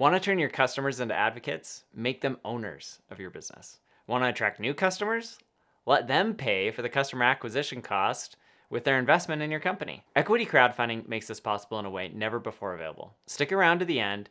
Want to turn your customers into advocates? Make them owners of your business. Want to attract new customers? Let them pay for the customer acquisition cost with their investment in your company. Equity crowdfunding makes this possible in a way never before available. Stick around to the end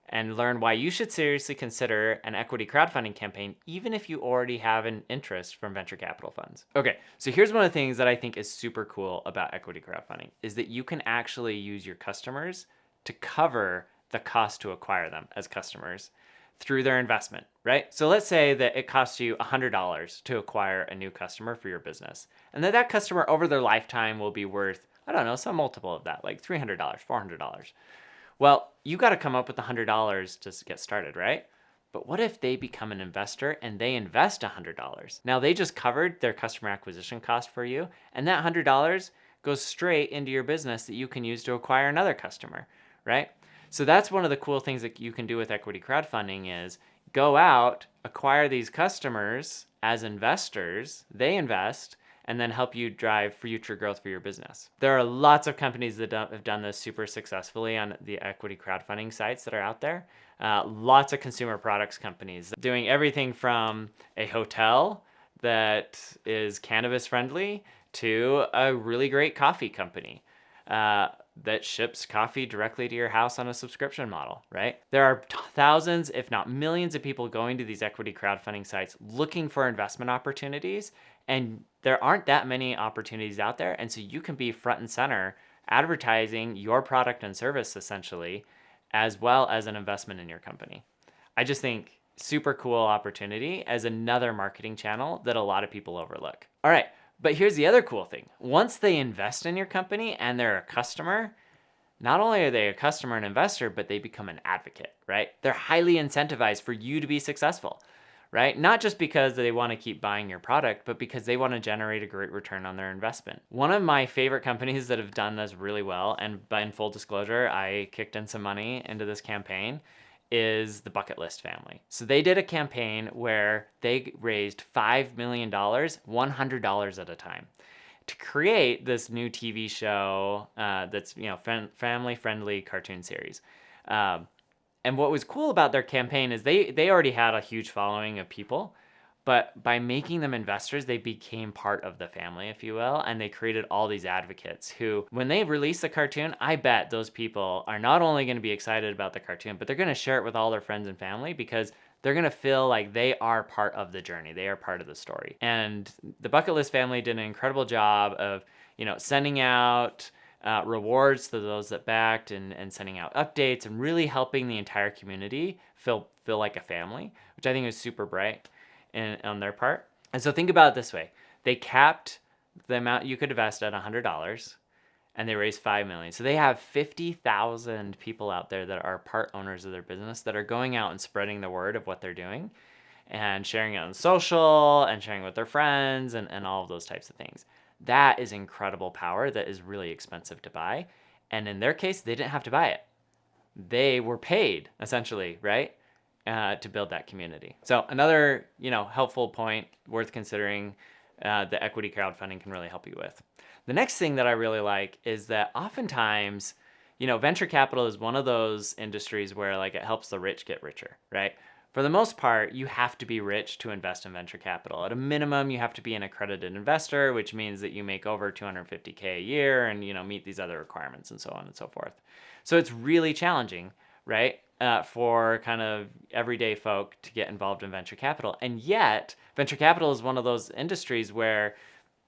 and learn why you should seriously consider an equity crowdfunding campaign, even if you already have an interest from venture capital funds. Okay, so here's one of the things that I think is super cool about equity crowdfunding is that you can actually use your customers to cover the cost to acquire them as customers through their investment, right? So let's say that it costs you $100 to acquire a new customer for your business, and that customer over their lifetime will be worth, I don't know, some multiple of that, like $300, $400. Well, you got to come up with $100 to get started, right? But what if they become an investor and they invest $100? Now they just covered their customer acquisition cost for you, and that $100 goes straight into your business that you can use to acquire another customer, right? So that's one of the cool things that you can do with equity crowdfunding is go out, acquire these customers as investors, they invest, and then help you drive future growth for your business. There are lots of companies that have done this super successfully on the equity crowdfunding sites that are out there. Lots of consumer products companies doing everything from a hotel that is cannabis friendly to a really great coffee company that ships coffee directly to your house on a subscription model, right? There are thousands, if not millions of people going to these equity crowdfunding sites looking for investment opportunities, and there aren't that many opportunities out there. And so you can be front and center advertising your product and service essentially, as well as an investment in your company. I just think super cool opportunity as another marketing channel that a lot of people overlook. All right. But here's the other cool thing. Once they invest in your company and they're a customer, not only are they a customer and investor, but they become an advocate, right? They're highly incentivized for you to be successful, right? Not just because they want to keep buying your product, but because they want to generate a great return on their investment. One of my favorite companies that have done this really well, and in full disclosure, I kicked in some money into this campaign, is the Bucket List family. So they did a campaign where they raised $5 million, $100 at a time, to create this new TV show that's family-friendly cartoon series. And what was cool about their campaign is they already had a huge following of people, but by making them investors, they became part of the family, if you will, and they created all these advocates who, when they release the cartoon, I bet those people are not only going to be excited about the cartoon, but they're going to share it with all their friends and family because they're going to feel like they are part of the journey. They are part of the story. And the Bucket List family did an incredible job of, sending out rewards to those that backed and sending out updates and really helping the entire community feel like a family, which I think is super bright on their part. And so think about it this way. They capped the amount you could invest at $100 and they raised $5 million. So they have 50,000 people out there that are part owners of their business that are going out and spreading the word of what they're doing and sharing it on social and sharing it with their friends and all of those types of things. That is incredible power that is really expensive to buy. And in their case, they didn't have to buy it. They were paid essentially, right? To build that community. So another, helpful point worth considering that equity crowdfunding can really help you with. The next thing that I really like is that oftentimes, venture capital is one of those industries where it helps the rich get richer, right? For the most part, you have to be rich to invest in venture capital. At a minimum, you have to be an accredited investor, which means that you make over $250K a year and, meet these other requirements and so on and so forth. So it's really challenging, right? For kind of everyday folk to get involved in venture capital. And yet, venture capital is one of those industries where,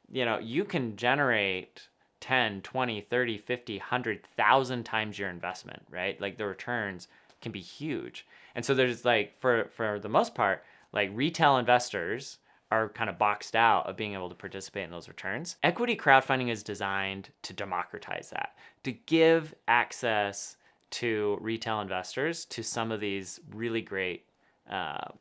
you can generate 10, 20, 30, 50, 100,000 times your investment, right? The returns can be huge. And so there's for the most part, retail investors are kind of boxed out of being able to participate in those returns. Equity crowdfunding is designed to democratize that, to give access to retail investors to some of these really great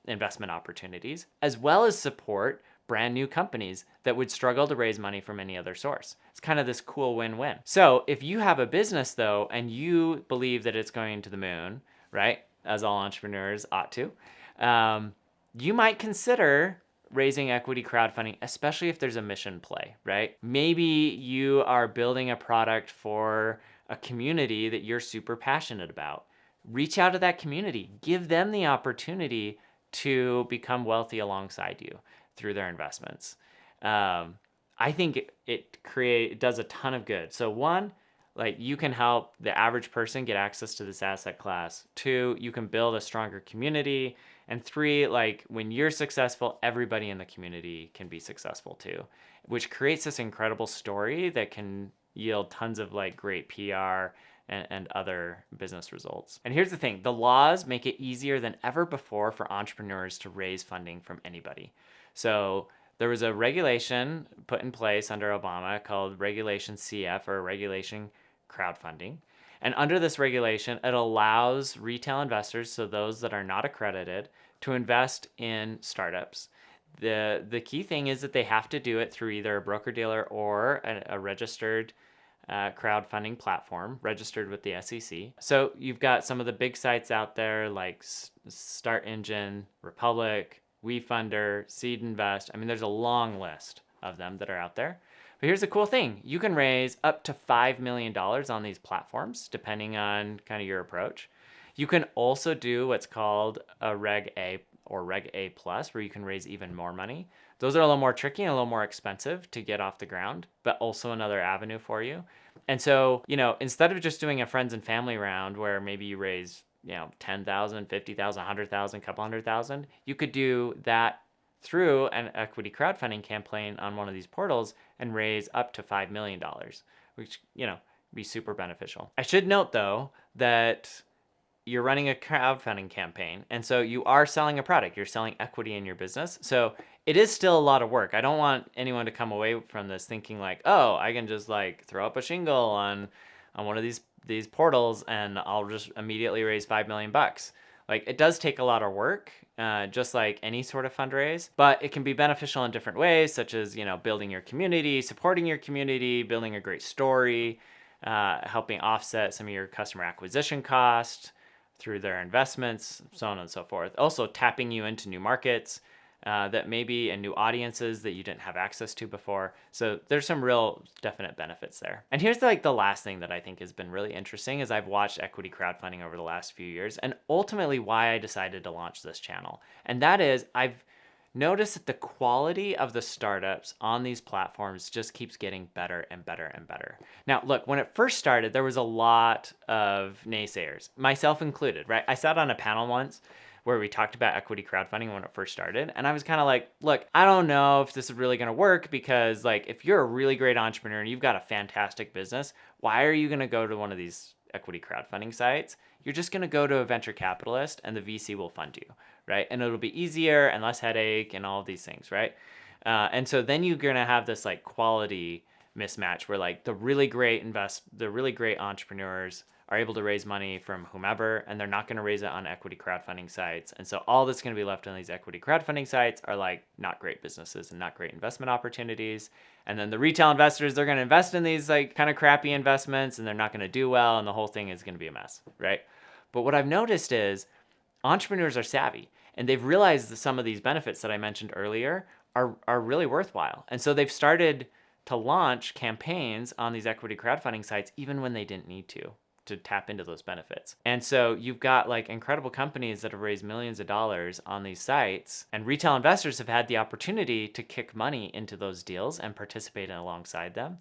investment opportunities, as well as support brand new companies that would struggle to raise money from any other source. It's kind of this cool win-win. So if you have a business though, and you believe that it's going to the moon, right? As all entrepreneurs ought to, you might consider raising equity crowdfunding, especially if there's a mission play, right? Maybe you are building a product for a community that you're super passionate about. reach out to that community, give them the opportunity to become wealthy alongside you through their investments. I think it does a ton of good. So one, like you can help the average person get access to this asset class. Two, you can build a stronger community. And three, like when you're successful, everybody in the community can be successful too, which creates this incredible story that can yield tons of like great PR and other business results. And here's the thing, the laws make it easier than ever before for entrepreneurs to raise funding from anybody. So there was a regulation put in place under Obama called Regulation CF, or Regulation Crowdfunding. And under this regulation, it allows retail investors, so those that are not accredited, to invest in startups. The key thing is that they have to do it through either a broker-dealer or a registered crowdfunding platform, registered with the SEC. So you've got some of the big sites out there like Start Engine, Republic, WeFunder, Seed Invest. I mean, there's a long list of them that are out there. But here's the cool thing. You can raise up to $5 million on these platforms, depending on kind of your approach. You can also do what's called a Reg A or Reg A plus, where you can raise even more money. Those are a little more tricky and a little more expensive to get off the ground, but also another avenue for you. And so, instead of just doing a friends and family round where maybe you raise, 10,000, 50,000, 100,000, couple hundred thousand, you could do that through an equity crowdfunding campaign on one of these portals and raise up to $5 million, which, be super beneficial. I should note though that you're running a crowdfunding campaign, and so you are selling a product. You're selling equity in your business. So it is still a lot of work. I don't want anyone to come away from this thinking like, oh, I can just like throw up a shingle on one of these portals and I'll just immediately raise $5 million. Like, it does take a lot of work, just like any sort of fundraise, but it can be beneficial in different ways, such as, building your community, supporting your community, building a great story, helping offset some of your customer acquisition cost through their investments, so on and so forth. Also tapping you into new markets that maybe and new audiences that you didn't have access to before. So there's some real definite benefits there. And here's the last thing that I think has been really interesting is I've watched equity crowdfunding over the last few years, and ultimately why I decided to launch this channel. And that is, I've noticed that the quality of the startups on these platforms just keeps getting better and better and better. Now, look, when it first started, there was a lot of naysayers, myself included, right? I sat on a panel once where we talked about equity crowdfunding when it first started. And I was kind of like, look, I don't know if this is really going to work, because like, if you're a really great entrepreneur and you've got a fantastic business, why are you going to go to one of these equity crowdfunding sites? You're just going to go to a venture capitalist and the VC will fund you, right? And it'll be easier and less headache and all of these things, right? And so then you're going to have this like quality mismatch where like the really great entrepreneurs are able to raise money from whomever, and they're not going to raise it on equity crowdfunding sites. And so all that's going to be left on these equity crowdfunding sites are like not great businesses and not great investment opportunities. And then the retail investors, they're going to invest in these like kind of crappy investments and they're not going to do well, and the whole thing is going to be a mess, right? But what I've noticed is entrepreneurs are savvy, and they've realized that some of these benefits that I mentioned earlier are really worthwhile. And so they've started to launch campaigns on these equity crowdfunding sites even when they didn't need to tap into those benefits. And so you've got like incredible companies that have raised millions of dollars on these sites, and retail investors have had the opportunity to kick money into those deals and participate in alongside them.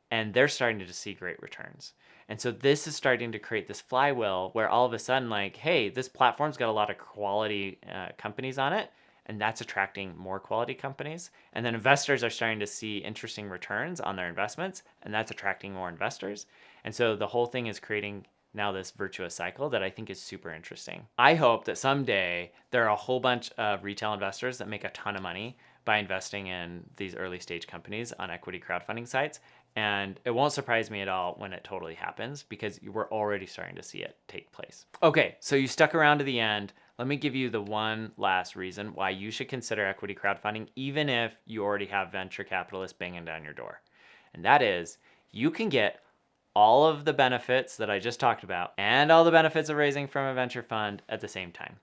And they're starting to see great returns. And so this is starting to create this flywheel where all of a sudden, like, hey, this platform's got a lot of quality companies on it, and that's attracting more quality companies. And then investors are starting to see interesting returns on their investments, and that's attracting more investors. And so the whole thing is creating now this virtuous cycle that I think is super interesting. I hope that someday there are a whole bunch of retail investors that make a ton of money by investing in these early stage companies on equity crowdfunding sites. And it won't surprise me at all when it totally happens, because we're already starting to see it take place. Okay, so you stuck around to the end. Let me give you the one last reason why you should consider equity crowdfunding, even if you already have venture capitalists banging down your door. And that is, you can get all of the benefits that I just talked about and all the benefits of raising from a venture fund at the same time.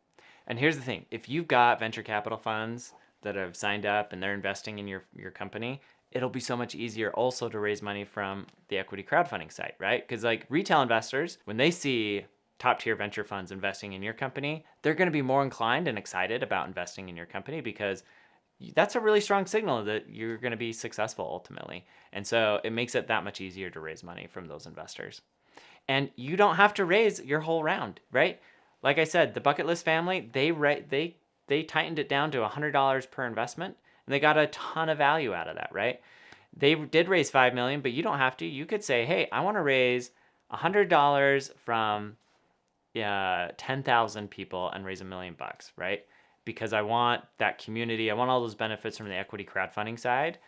And here's the thing, if you've got venture capital funds that have signed up and they're investing in your company, it'll be so much easier also to raise money from the equity crowdfunding site, right? Because like retail investors, when they see top tier venture funds investing in your company, they're going to be more inclined and excited about investing in your company because that's a really strong signal that you're going to be successful ultimately. And so it makes it that much easier to raise money from those investors. And you don't have to raise your whole round, right? Like I said, the bucket list family, they tightened it down to $100 per investment, and they got a ton of value out of that, right? They did raise 5 million, but you don't have to. You could say, hey, I want to raise $100 from 10,000 people and raise $1 million, right? Because I want that community. I want all those benefits from the equity crowdfunding side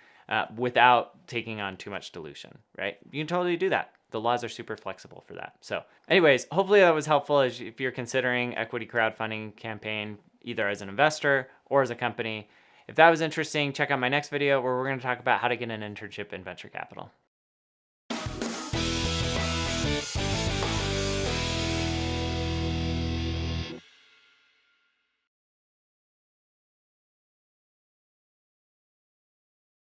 without taking on too much dilution, right? You can totally do that. The laws are super flexible for that. So anyways, hopefully that was helpful if you're considering equity crowdfunding campaign, either as an investor or as a company. If that was interesting, check out my next video where we're going to talk about how to get an internship in venture capital.